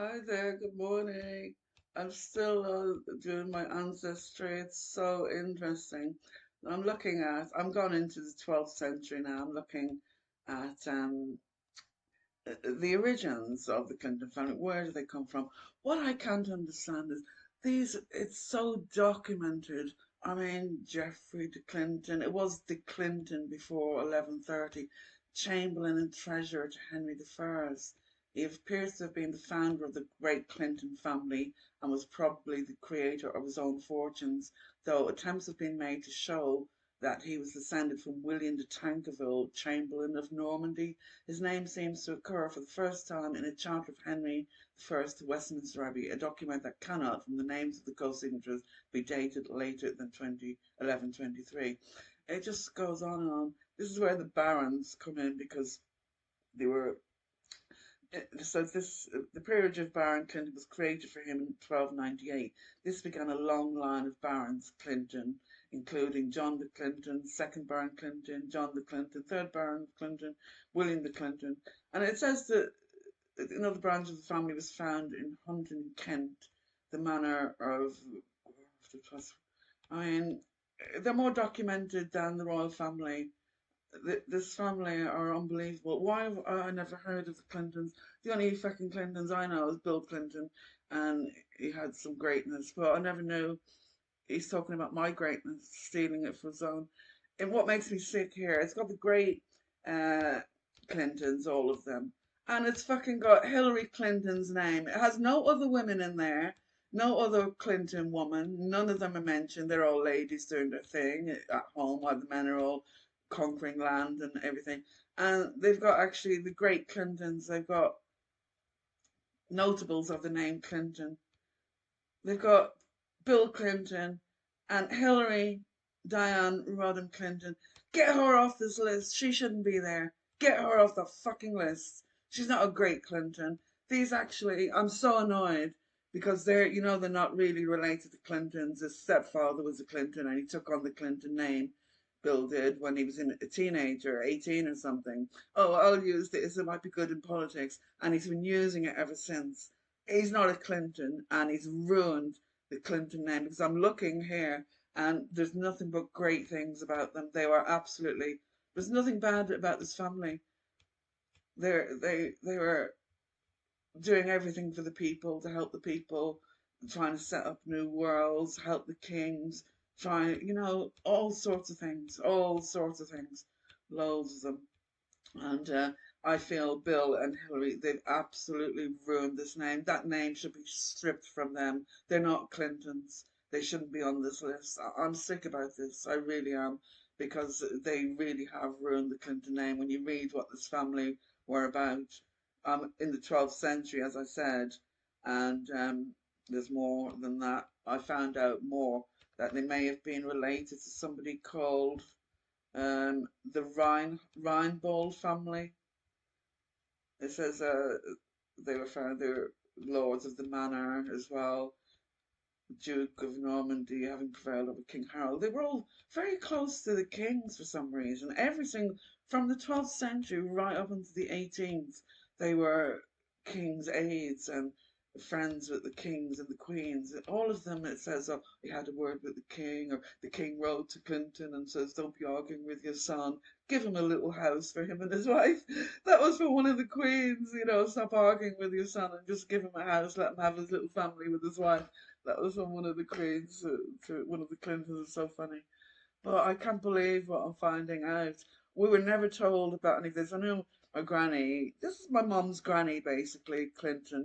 Hi there, good morning. I'm still doing my ancestry. It's so interesting. I'm gone into the 12th century now. I'm looking at the origins of the Clinton family. Where do they come from? What I can't understand is it's so documented. I mean, Geoffrey de Clinton, it was de Clinton before 1130, Chamberlain and Treasurer to Henry I. He appears to have been the founder of the great Clinton family and was probably the creator of his own fortunes, though attempts have been made to show that he was descended from William de Tankerville, Chamberlain of Normandy. His name seems to occur for the first time in a charter of Henry I to Westminster Abbey, a document that cannot, from the names of the co-signatories, be dated later than 1123. It just goes on and on. This is where the barons come in because they were the peerage of Baron Clinton was created for him in 1298. This began a long line of Barons Clinton, including John de Clinton, second Baron Clinton, John de Clinton, third Baron Clinton, William de Clinton. And it says that another branch of the family was found in Hunton, Kent, the manor of. I mean, they're more documented than the royal family. This family are unbelievable. Why have I never heard of the Clintons? The only fucking Clintons I know is Bill Clinton, and he had some greatness, but I never knew he's talking about my greatness, stealing it for his own. And what makes me sick here, it's got the great uh, Clintons, all of them, and it's fucking got Hillary Clinton's name. It has no other women in there. No other Clinton woman. None of them are mentioned. They're all ladies doing their thing at home while the men are all conquering land and everything. And they've got actually the great Clintons. They've got notables of the name Clinton. They've got Bill Clinton and Hillary Diane Rodham Clinton. Get her off this list. She shouldn't be there. Get her off the fucking list. She's not a great Clinton. These actually, I'm so annoyed because they're not really related to Clintons. His stepfather was a Clinton and he took on the Clinton name. Bill did when he was a teenager, 18 or something. Oh, I'll use this. It might be good in politics. And he's been using it ever since. He's not a Clinton and he's ruined the Clinton name because I'm looking here and there's nothing but great things about them. There's nothing bad about this family. They were doing everything for the people to help the people, trying to set up new worlds, help the kings, all sorts of things, loads of them. And I feel Bill and Hillary, they've absolutely ruined this name. That name should be stripped from them. They're not Clintons. They shouldn't be on this list. I'm sick about this. I really am. Because they really have ruined the Clinton name. When you read what this family were about in the 12th century, as I said, and there's more than that. I found out more that they may have been related to somebody called the Reinbold family. It says they were found they were lords of the manor as well. Duke of Normandy having prevailed over King Harold. They were all very close to the kings for some reason. Everything from the 12th century right up into the 18th, they were king's aides and friends with the kings and the queens. All of them, it says, oh, he had a word with the king, or the king wrote to Clinton and says, don't be arguing with your son. Give him a little house for him and his wife. That was for one of the queens, stop arguing with your son and just give him a house, let him have his little family with his wife. That was from one of the queens to one of the Clintons. It's so funny. But I can't believe what I'm finding out. We were never told about any of this. I know my granny, this is my mum's granny basically, Clinton,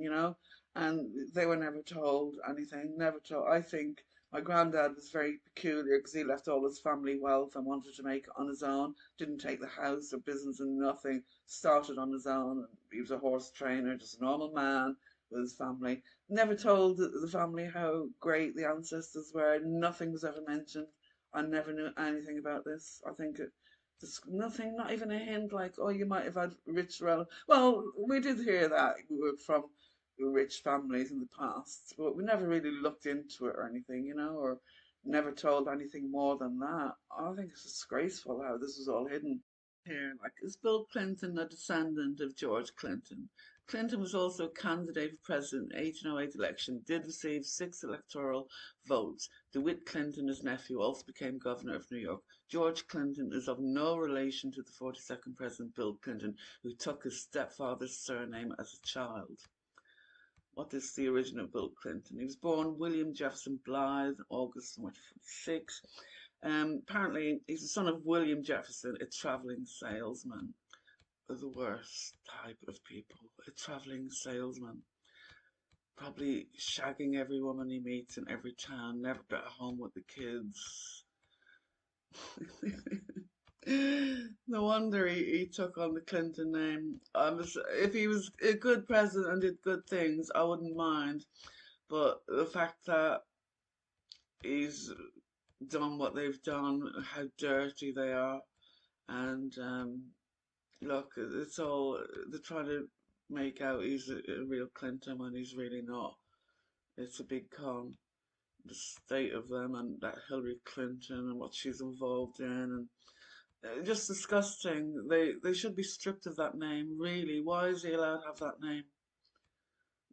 and they were never told anything, never told. I think my granddad was very peculiar because he left all his family wealth and wanted to make it on his own, didn't take the house or business and nothing, started on his own. He was a horse trainer, just a normal man with his family. Never told the family how great the ancestors were. Nothing was ever mentioned. I never knew anything about this. I think just nothing, not even a hint like, oh, you might have had rich relatives. Well, we did hear that we were from rich families in the past, but we never really looked into it or anything, or never told anything more than that. I think it's disgraceful how this was all hidden here. Like, is Bill Clinton a descendant of George Clinton? Clinton was also a candidate for president in the 1808 election, did receive 6 electoral votes. DeWitt Clinton, his nephew, also became governor of New York. George Clinton is of no relation to the 42nd President Bill Clinton, who took his stepfather's surname as a child. What is the original Bill Clinton? He was born William Jefferson Blythe, August 1946. Apparently, he's the son of William Jefferson, a traveling salesman. The worst type of people. A traveling salesman. Probably shagging every woman he meets in every town, never at home with the kids. No wonder he took on the Clinton name. If he was a good president and did good things, I wouldn't mind. But the fact that he's done what they've done, how dirty they are, and look, it's all they're trying to make out he's a real Clinton when he's really not. It's a big con. The state of them and that Hillary Clinton and what she's involved in, and just disgusting. They should be stripped of that name. Really, why is he allowed to have that name?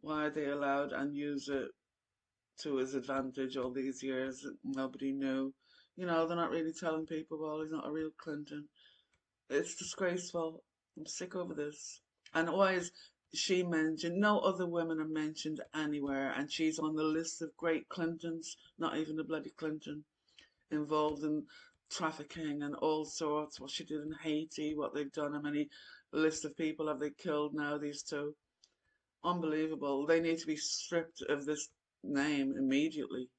Why are they allowed and use it to his advantage all these years? Nobody knew. They're not really telling people, well, he's not a real Clinton. It's disgraceful. I'm sick over this. And why is she mentioned? No other women are mentioned anywhere, and she's on the list of great Clintons, not even a bloody Clinton, involved in trafficking and all sorts. What she did in Haiti, what they've done, how many list of people have they killed now, these two? Unbelievable. They need to be stripped of this name immediately.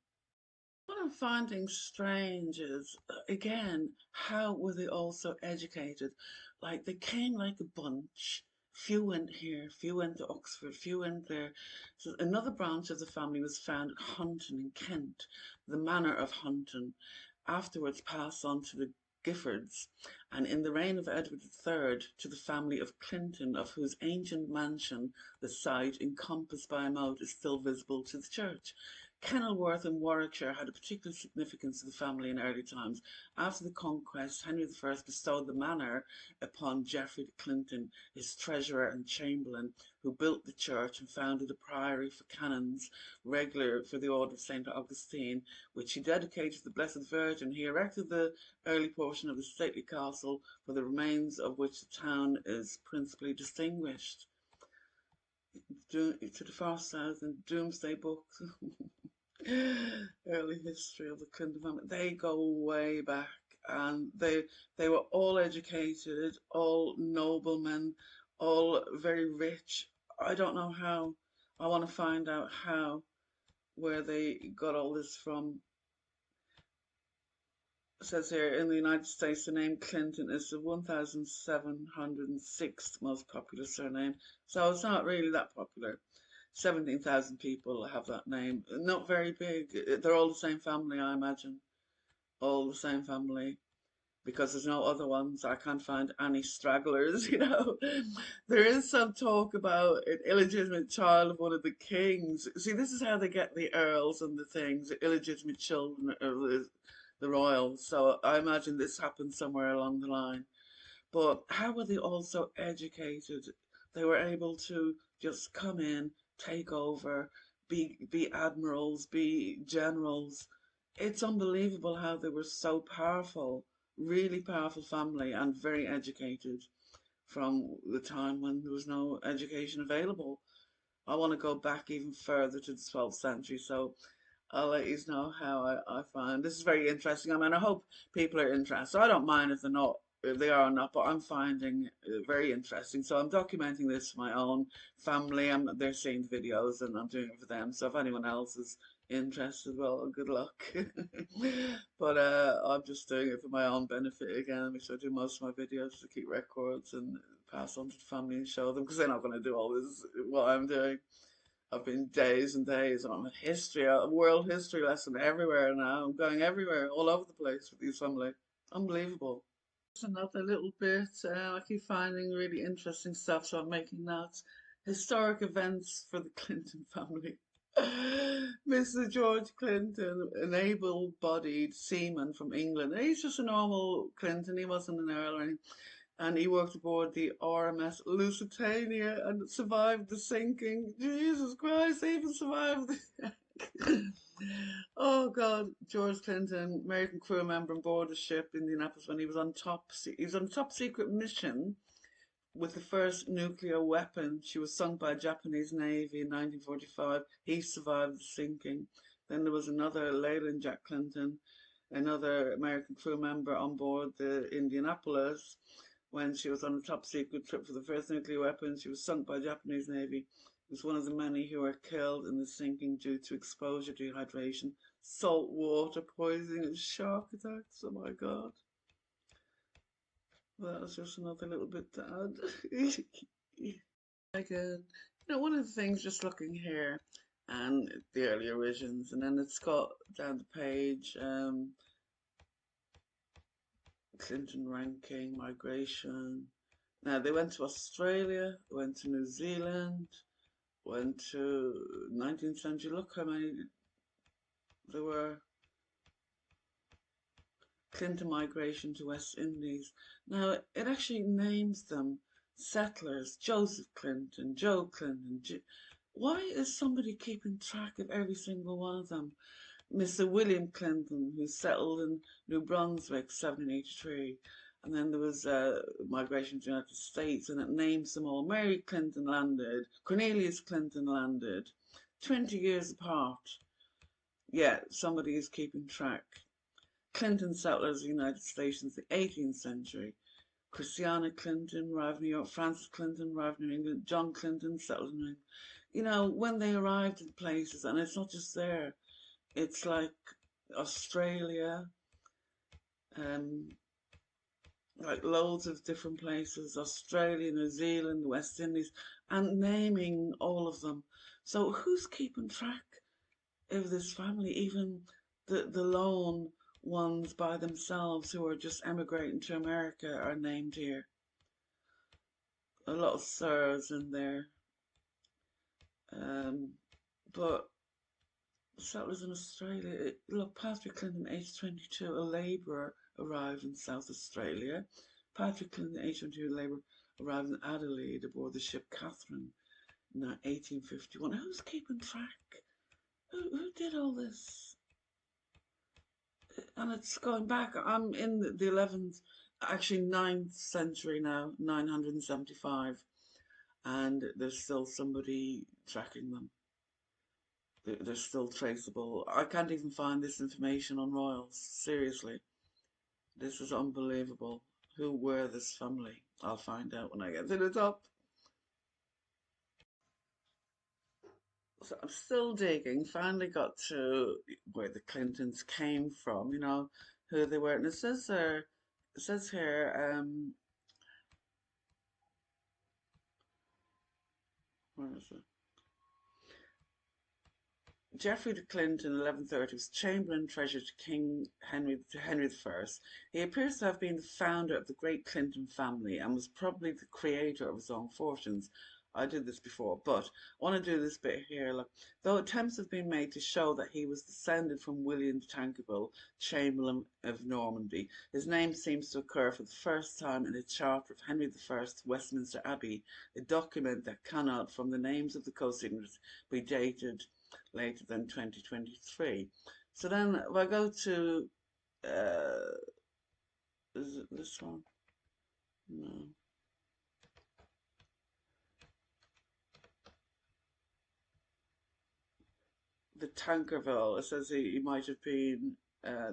What I'm finding strange is, again, how were they all so educated? Like, they came like a bunch. Few went here, few went to Oxford, few went there. So another branch of the family was found at Hunton in Kent, the manor of Hunton, afterwards passed on to the Giffords, and in the reign of Edward III to the family of Clinton, of whose ancient mansion the site, encompassed by a moat, is still visible to the church. Kenilworth in Warwickshire had a particular significance to the family in early times. After the conquest, Henry I bestowed the manor upon Geoffrey de Clinton, his treasurer and chamberlain, who built the church and founded a priory for canons, regular for the order of St. Augustine, which he dedicated to the Blessed Virgin. He erected the early portion of the stately castle, for the remains of which the town is principally distinguished. To the far south in Doomsday Book. Early history of the Clinton family. They go way back, and they were all educated, all noblemen, all very rich. I don't know how. I want to find out how, where they got all this from. It says here in the United States, the name Clinton is the 1,706th most popular surname, so it's not really that popular. 17,000 people have that name. Not very big. They're all the same family, I imagine. All the same family. Because there's no other ones. I can't find any stragglers. There is some talk about an illegitimate child of one of the kings. See, this is how they get the earls and the things, the illegitimate children of the royals. So I imagine this happened somewhere along the line. But how were they all so educated? They were able to just come in, take over, be admirals, be generals. It's unbelievable how they were so powerful, really powerful family, and very educated from the time when there was no education available. I want to go back even further to the 12th century, so I'll let you know how I find this is very interesting. I mean, I hope people are interested. I don't mind if they're not, if they are or not, but I'm finding it very interesting. So I'm documenting this for my own family. They're seeing the videos, and I'm doing it for them. So if anyone else is interested, well, good luck. But I'm just doing it for my own benefit again, because I do most of my videos to keep records and pass on to the family and show them, because they're not going to do all this what I'm doing. I've been days and days on a world history lesson everywhere now. I'm going everywhere, all over the place with these family. Unbelievable. Just another little bit. I keep finding really interesting stuff, so I'm making notes. Historic events for the Clinton family. Mr. George Clinton, an able-bodied seaman from England. He's just a normal Clinton. He wasn't an earl or anything. and he worked aboard the RMS Lusitania and survived the sinking. Jesus Christ, he even survived. Oh God, George Clinton, American crew member on board the ship Indianapolis when he was on he was on a top secret mission with the first nuclear weapon. She was sunk by a Japanese Navy in 1945. He survived the sinking. Then there was another Leyland Jack Clinton, another American crew member on board the Indianapolis when she was on a top secret trip for the first nuclear weapon. She was sunk by the Japanese Navy. It was one of the many who were killed in the sinking due to exposure, dehydration, salt water poisoning, and shark attacks. Oh my God. Well, that's just another little bit to add. Again, one of the things just looking here and the early origins, and then it's got down the page Clinton ranking, migration. Now they went to Australia, went to New Zealand, went to 19th century. Look how many there were. Clinton migration to West Indies. Now it actually names them settlers. Joseph Clinton, Joe Clinton. Why is somebody keeping track of every single one of them? Mr. William Clinton, who settled in New Brunswick, 1783. And then there was migration to the United States, and it names them all. Mary Clinton landed, Cornelius Clinton landed, 20 years apart. Yeah, somebody is keeping track. Clinton settlers in the United States in the 18th century. Christiana Clinton arrived in New York, Francis Clinton arrived in England, John Clinton settled in England. When they arrived in places, and it's not just there, it's like Australia, like loads of different places, Australia, New Zealand, the West Indies, and naming all of them. So who's keeping track of this family? Even the lone ones by themselves who are just emigrating to America are named here. A lot of sirs in there. But settlers in Australia, look, Patrick Clinton, age 22, a labourer, arrived in South Australia. Patrick Clinton, age 22, a labourer, arrived in Adelaide aboard the ship Catherine in 1851. Who's keeping track? Who did all this? And it's going back. I'm in the 11th, actually 9th century now, 975, and there's still somebody tracking them. They're still traceable. I can't even find this information on royals. Seriously, this is unbelievable. Who were this family? I'll find out when I get to the top. So I'm still digging. Finally got to where the Clintons came from. Who they were, and it says there. It says here. Where is it? Geoffrey de Clinton, 1130, was Chamberlain Treasurer to King Henry I. He appears to have been the founder of the great Clinton family and was probably the creator of his own fortunes. I did this before, but I want to do this bit here. Look, though attempts have been made to show that he was descended from William de Tankerville, Chamberlain of Normandy, his name seems to occur for the first time in a charter of Henry I, Westminster Abbey, a document that cannot, from the names of the co-signatories, be dated later than 2023. So then if I go to, is it this one? No. The Tankerville, it says he might have been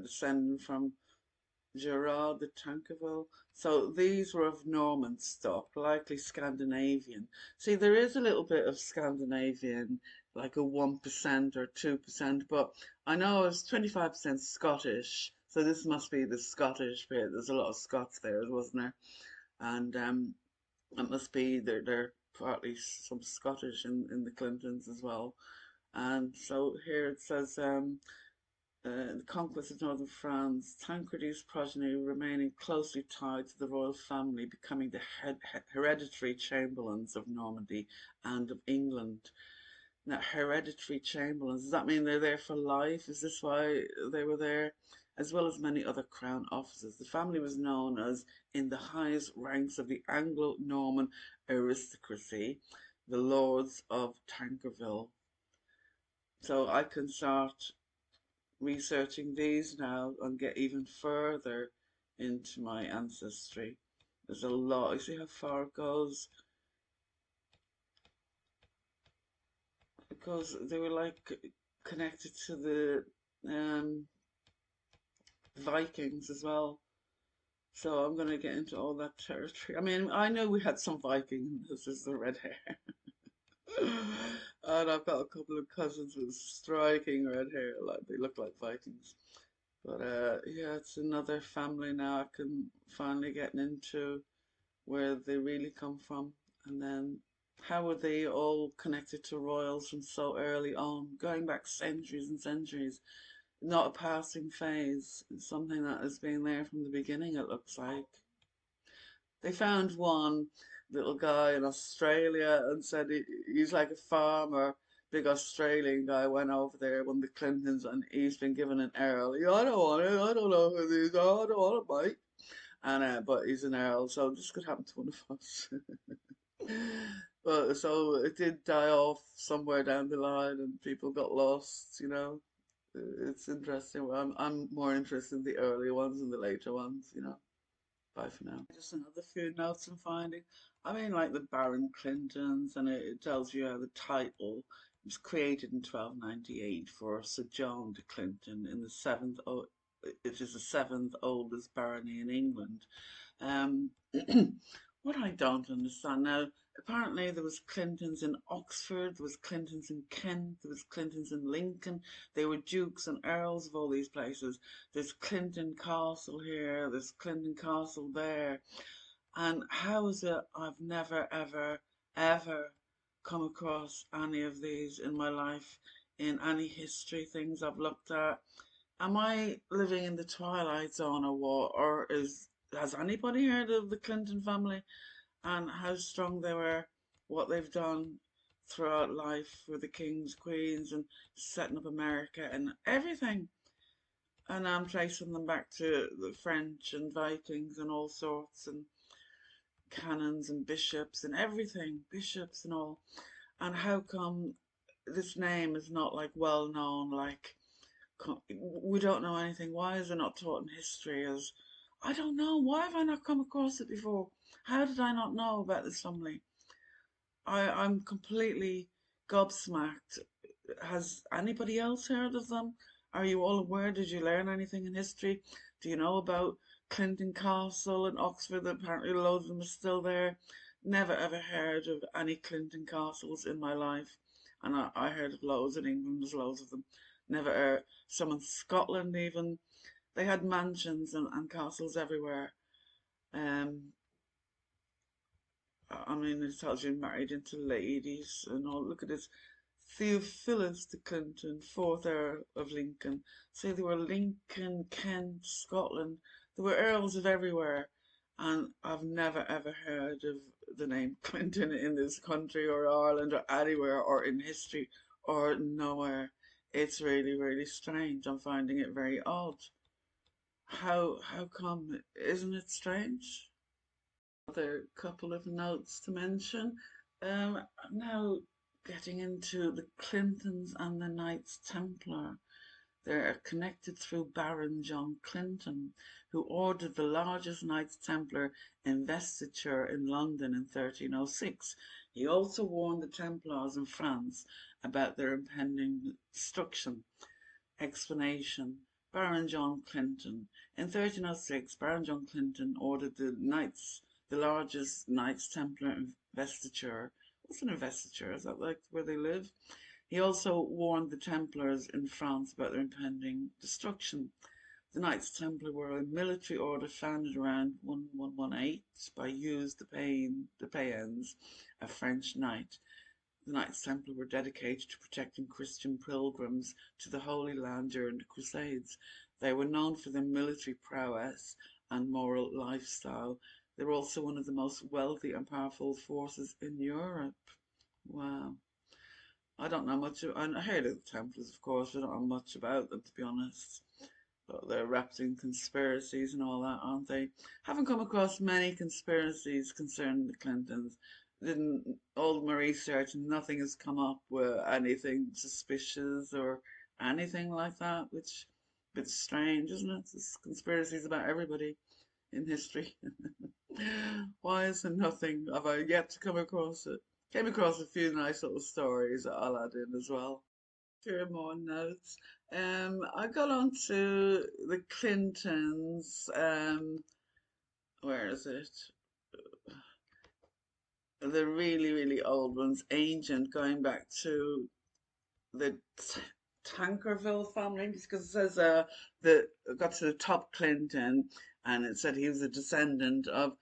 descended from Gerard de Tankerville. So these were of Norman stock, likely Scandinavian. See, there is a little bit of Scandinavian, like a 1% or 2%, but I know it's 25% Scottish. So this must be the Scottish bit. There's a lot of Scots there, wasn't there? And it must be they're partly some Scottish in the Clintons as well. And so here it says the conquest of northern France, Tancred's progeny remaining closely tied to the royal family, becoming the hereditary chamberlains of Normandy and of England. Now, hereditary chamberlains, does that mean they're there for life? Is this why they were there? as well as many other crown officers. The family was known as in the highest ranks of the Anglo-Norman aristocracy, the Lords of Tankerville. So I can start researching these now and get even further into my ancestry. There's a lot. You see how far it goes? Because they were like connected to the Vikings as well. So I'm going to get into all that territory. I mean, I know we had some Vikings. This is the red hair. And I've got a couple of cousins with striking red hair. Like they look like Vikings. But yeah, it's another family now I can finally get into where they really come from. And then how were they all connected to royals from so early on, going back centuries and centuries? Not a passing phase. It's something that has been there from the beginning, it looks like. They found one little guy in Australia and said he's like a farmer. Big Australian guy went over there, one of the Clintons, and he's been given an earl. Yeah, I don't want it. I don't know who these are. I don't want to bite. And but he's an earl, so this could happen to one of us. But so it did die off somewhere down the line, and people got lost. It's interesting. I'm more interested in the earlier ones and the later ones. Bye for now. Just another few notes I'm finding. I mean, like the Baron Clintons, and it tells you how the title was created in 1298 for Sir John de Clinton in the it is the seventh oldest barony in England. Um, what I don't understand now, apparently there was Clintons in Oxford, there was Clintons in Kent, there was Clintons in Lincoln. They were dukes and earls of all these places. There's Clinton Castle here, there's Clinton Castle there. And how is it I've never, ever, ever come across any of these in my life, in any history things I've looked at? Am I living in the twilight zone or what? Or has anybody heard of the Clinton family and how strong they were, what they've done throughout life with the kings, queens, and setting up America and everything? And I'm tracing them back to the French and Vikings and all sorts, and canons and bishops and everything, bishops and all. And how come this name is not like well known, like we don't know anything. Why is it not taught in history? As I don't know. Why have I not come across it before? How did I not know about this family? I'm completely gobsmacked. Has anybody else heard of them? Are you all aware? Did you learn anything in history? Do you know about Clinton Castle in Oxford? That apparently loads of them are still there. Never ever heard of any Clinton castles in my life. And I heard of loads in England, there's loads of them. Never heard. Some in Scotland even. They had mansions and castles everywhere. Um, I mean, it tells you married into ladies and all. Look at this. Theophilus de Clinton, fourth Earl of Lincoln. Say they were Lincoln, Kent, Scotland. There were earls of everywhere. And I've never ever heard of the name Clinton in this country or Ireland or anywhere or in history or nowhere. It's really, really strange. I'm finding it very odd. How come? Isn't it strange? Other couple of notes to mention. Now getting into the Clintons and the Knights Templar. They're connected through Baron John Clinton, who ordered the largest Knights Templar investiture in London in 1306. He also warned the Templars in France about their impending destruction. Explanation: Baron John Clinton. In 1306, Baron John Clinton ordered the largest Knights Templar investiture. What's an investiture? Is that like where they live? He also warned the Templars in France about their impending destruction. The Knights Templar were a military order founded around 1118 by Hugues de Payens, a French knight. The Knights Templar were dedicated to protecting Christian pilgrims to the Holy Land during the Crusades. They were known for their military prowess and moral lifestyle. They were also one of the most wealthy and powerful forces in Europe. Wow. I don't know much. I heard of the Templars, of course, but I don't know much about them, to be honest. But they're wrapped in conspiracies and all that, aren't they? Haven't come across many conspiracies concerning the Clintons. Didn't all my research, nothing has come up with anything suspicious or anything like that, which a bit strange, isn't it? There's conspiracies about everybody in history. Why is there nothing? Have I yet to come across it? Came across a few nice little stories that I'll add in as well. Few more notes. I got on to the Clintons. Where is it? The really, really old ones, ancient, going back to the Tankerville family, because it says the got to the top Clinton, and it said he was a descendant of,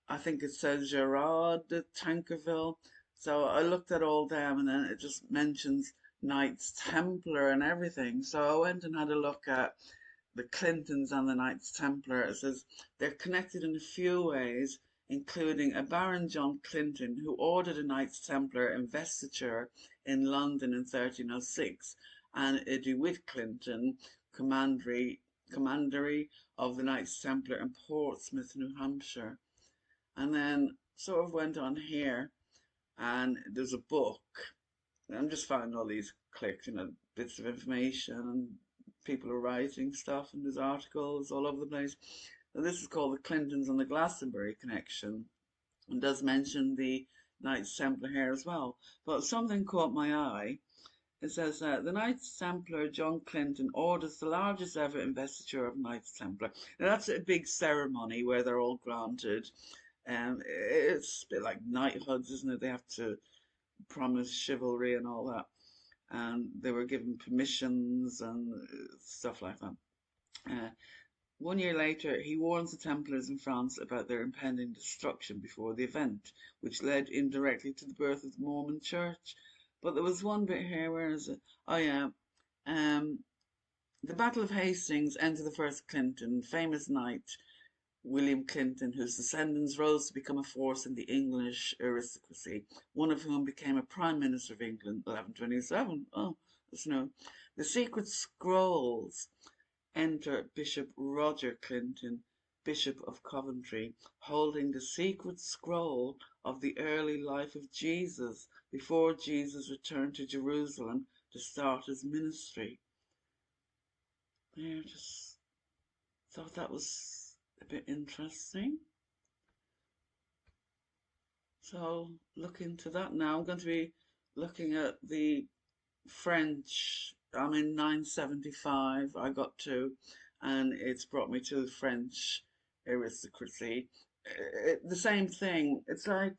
I think it says Gerard de Tankerville. So I looked at all them, and then it just mentions Knights Templar and everything. So I went and had a look at the Clintons and the Knights Templar. It says they're connected in a few ways, including a Baron John Clinton who ordered a Knights Templar investiture in London in 1306, and a DeWitt Clinton, commandery of the Knights Templar in Portsmouth, New Hampshire. And then sort of went on here, and there's a book. I'm just finding all these clicks, bits of information, and people are writing stuff, and there's articles all over the place. And this is called The Clintons and the Glastonbury Connection, and does mention the Knights Templar here as well. But something caught my eye. It says the Knights Templar John Clinton orders the largest ever investiture of Knights Templar. Now that's a big ceremony where they're all granted. It's a bit like knighthoods, isn't it? They have to promise chivalry and all that. And they were given permissions and stuff like that. Uh, 1 year later, he warns the Templars in France about their impending destruction before the event, which led indirectly to the birth of the Mormon Church. But there was one bit here, where is it? Oh, yeah. Um, the Battle of Hastings ended the first Clinton, famous knight William Clinton, whose descendants rose to become a force in the English aristocracy, one of whom became a Prime Minister of England in 1127. Oh, that's no. The secret scrolls enter Bishop Roger Clinton, Bishop of Coventry, holding the secret scroll of the early life of Jesus before Jesus returned to Jerusalem to start his ministry. I just thought that was a bit interesting. So look into that now. I'm going to be looking at the French. I'm in 975. I got to, and it's brought me to the French aristocracy. The same thing. It's like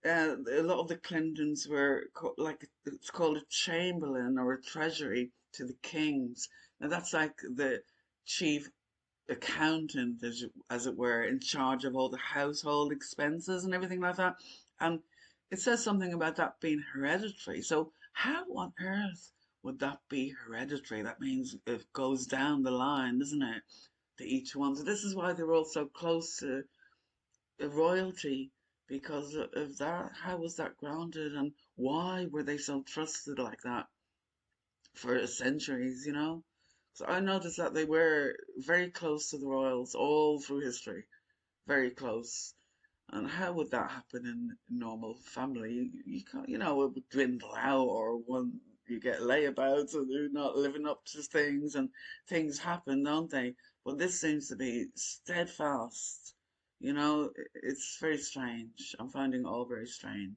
a lot of the Clintons were like, it's called a chamberlain or a treasury to the kings. Now that's like the chief accountant, as it were, in charge of all the household expenses and everything like that. And it says something about that being hereditary. So how on earth would that be hereditary? That means it goes down the line, doesn't it, to each one? So this is why they're all so close to royalty, because of that. How was that grounded, and why were they so trusted like that for centuries? So I noticed that they were very close to the royals all through history, very close. And how would that happen in a normal family? You can't, it would dwindle out, or when you get layabouts and they're not living up to things, and things happen, don't they? But this seems to be steadfast. It's very strange. I'm finding it all very strange.